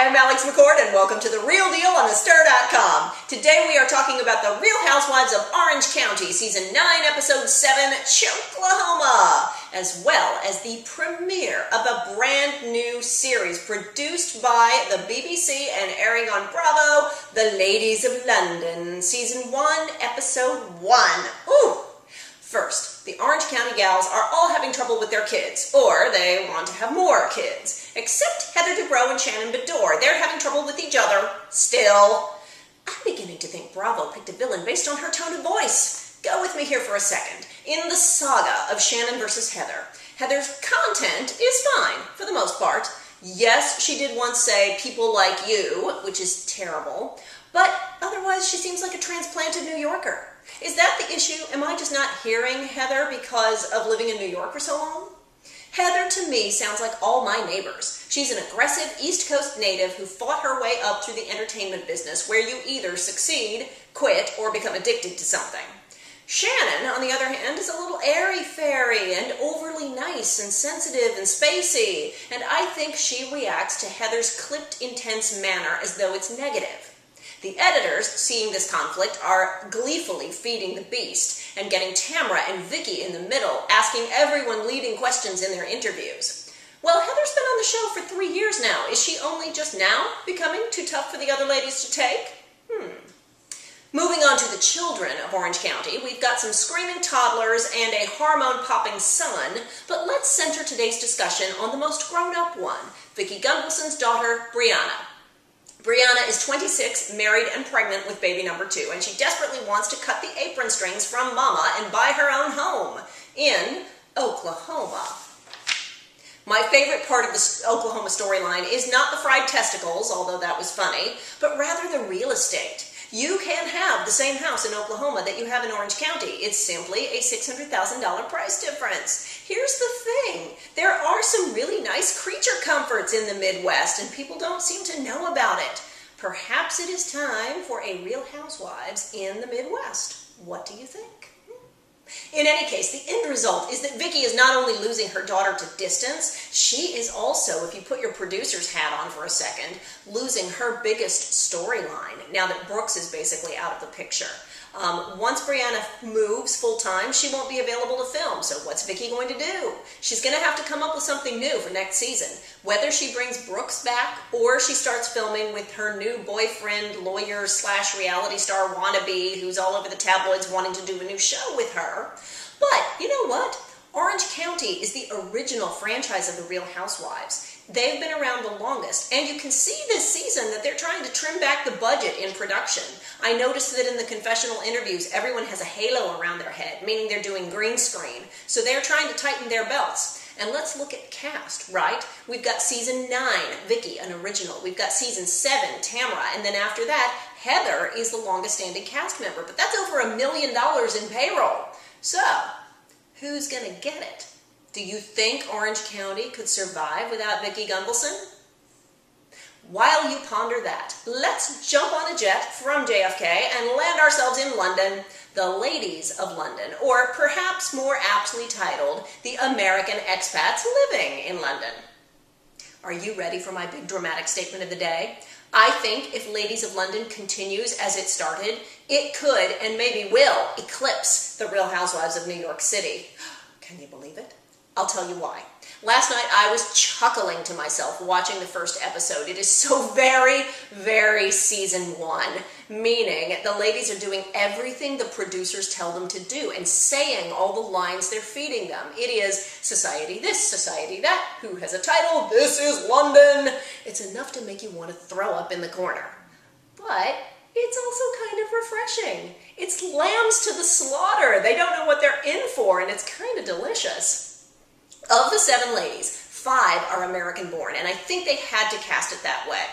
I'm McCord, and welcome to The Real Deal on TheStir.com. Today we are talking about The Real Housewives of Orange County, Season 9, Episode 7, Choklahoma, as well as the premiere of a brand new series produced by the BBC and airing on Bravo, The Ladies of London, Season 1, Episode 1. Ooh! First, the Orange County gals are all having trouble with their kids, or they want to have more kids. Except Heather Dubrow and Shannon Bedore. They're having trouble with each other, still. I'm beginning to think Bravo picked a villain based on her tone of voice. Go with me here for a second. In the saga of Shannon versus Heather, Heather's content is fine, for the most part. Yes, she did once say, "people like you," which is terrible, but otherwise she seems like a transplanted New Yorker. Is that the issue? Am I just not hearing Heather because of living in New York for so long? Heather, to me, sounds like all my neighbors. She's an aggressive East Coast native who fought her way up through the entertainment business, where you either succeed, quit, or become addicted to something. Shannon, on the other hand, is a little airy-fairy and overly nice and sensitive and spacey, and I think she reacts to Heather's clipped, intense manner as though it's negative. The editors, seeing this conflict, are gleefully feeding the beast and getting Tamra and Vicky in the middle, asking everyone leading questions in their interviews. Well, Heather's been on the show for 3 years now. Is she only just now becoming too tough for the other ladies to take? Moving on to the children of Orange County, we've got some screaming toddlers and a hormone-popping son, but let's center today's discussion on the most grown-up one, Vicki Gunvalson's daughter, Brianna. Brianna is 26, married and pregnant with baby number 2, and she desperately wants to cut the apron strings from Mama and buy her own home in Oklahoma. My favorite part of the Oklahoma storyline is not the fried testicles, although that was funny, but rather the real estate. You can't have the same house in Oklahoma that you have in Orange County. It's simply a $600,000 price difference. Here's the thing. There are some really nice creature comforts in the Midwest, and people don't seem to know about it. Perhaps it is time for a Real Housewives in the Midwest. What do you think? In any case, the end result is that Vicki is not only losing her daughter to distance, she is also, if you put your producer's hat on for a second, losing her biggest storyline, now that Brooks is basically out of the picture. Once Brianna moves full-time, she won't be available to film, so what's Vicki going to do? She's going to have to come up with something new for next season. Whether she brings Brooks back or she starts filming with her new boyfriend, lawyer / reality star wannabe who's all over the tabloids wanting to do a new show with her. But you know what? Orange County is the original franchise of The Real Housewives. They've been around the longest, and you can see this season that they're trying to trim back the budget in production. I noticed that in the confessional interviews, everyone has a halo around their head, meaning they're doing green screen. So they're trying to tighten their belts. And let's look at cast, right? We've got Season 9, Vicki, an original. We've got Season 7, Tamra, and then after that, Heather is the longest-standing cast member. But that's over $1 million in payroll. So, who's going to get it? Do you think Orange County could survive without Vicki Gunvalson? While you ponder that, let's jump on a jet from JFK and land ourselves in London, the Ladies of London, or perhaps more aptly titled, The American Expats Living in London. Are you ready for my big dramatic statement of the day? I think if Ladies of London continues as it started, it could and maybe will eclipse The Real Housewives of New York City. Can you believe it? I'll tell you why. Last night I was chuckling to myself watching the first episode. It is so very, very Season 1, meaning the ladies are doing everything the producers tell them to do and saying all the lines they're feeding them. It is society this, society that, who has a title, this is London. It's enough to make you want to throw up in the corner. But it's also kind of refreshing. It's lambs to the slaughter. They don't know what they're in for, and it's kind of delicious. Of the 7 ladies, 5 are American-born, and I think they had to cast it that way.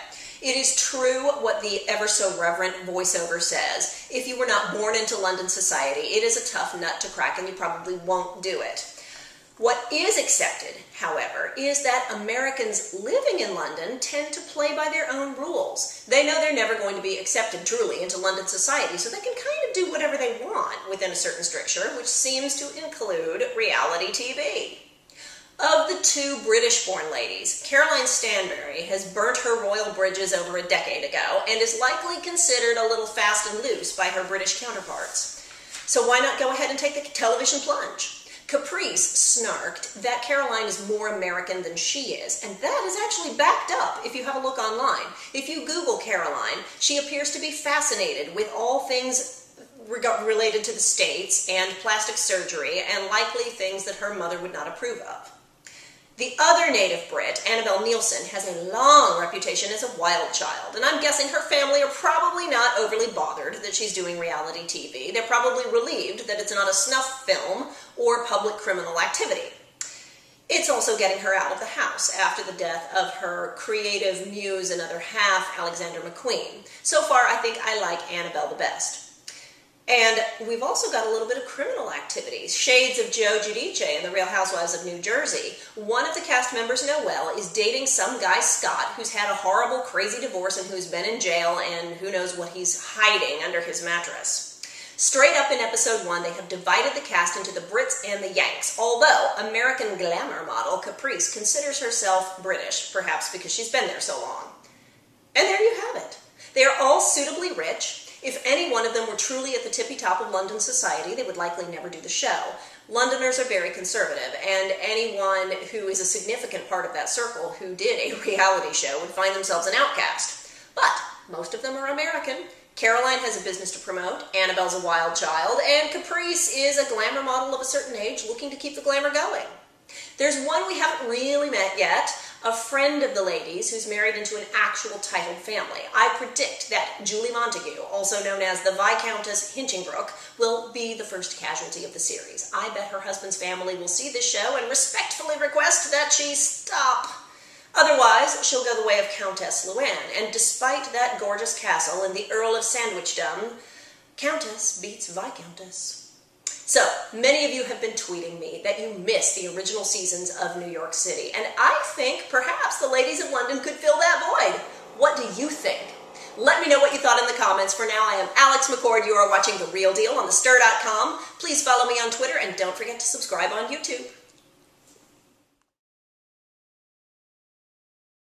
It is true what the ever-so-reverent voiceover says. If you were not born into London society, it is a tough nut to crack, and you probably won't do it. What is accepted, however, is that Americans living in London tend to play by their own rules. They know they're never going to be accepted truly into London society, so they can kind of do whatever they want within a certain stricture, which seems to include reality TV. Of the two British-born ladies, Caroline Stanbury has burnt her royal bridges over a decade ago and is likely considered a little fast and loose by her British counterparts. So why not go ahead and take the television plunge? Caprice snarked that Caroline is more American than she is, and that is actually backed up if you have a look online. If you Google Caroline, she appears to be fascinated with all things related to the States and plastic surgery, and likely things that her mother would not approve of. The other native Brit, Annabelle Neilson, has a long reputation as a wild child, and I'm guessing her family are probably not overly bothered that she's doing reality TV. They're probably relieved that it's not a snuff film or public criminal activity. It's also getting her out of the house after the death of her creative muse and other half, Alexander McQueen. So far, I think I like Annabelle the best. And we've also got a little bit of criminal activities. Shades of Joe Giudice in The Real Housewives of New Jersey. One of the cast members, Noelle, is dating some guy, Scott, who's had a horrible, crazy divorce and who's been in jail, and who knows what he's hiding under his mattress. Straight up in episode 1, they have divided the cast into the Brits and the Yanks, although American glamour model Caprice considers herself British, perhaps because she's been there so long. And there you have it. They are all suitably rich. If any one of them were truly at the tippy top of London society, they would likely never do the show. Londoners are very conservative, and anyone who is a significant part of that circle who did a reality show would find themselves an outcast. But most of them are American. Caroline has a business to promote, Annabelle's a wild child, and Caprice is a glamour model of a certain age looking to keep the glamour going. There's one we haven't really met yet, a friend of the ladies who's married into an actual titled family. I predict that Julie Montague, also known as the Viscountess Hinchingbrooke, will be the first casualty of the series. I bet her husband's family will see this show and respectfully request that she stop. Otherwise, she'll go the way of Countess Luann, and despite that gorgeous castle and the Earl of Sandwichdom, Countess beats Viscountess. So, many of you have been tweeting me that you missed the original seasons of New York City, and I think perhaps the ladies of London could fill that void. What do you think? Let me know what you thought in the comments. For now, I am Alex McCord. You are watching The Real Deal on thestir.com. Please follow me on Twitter, and don't forget to subscribe on YouTube.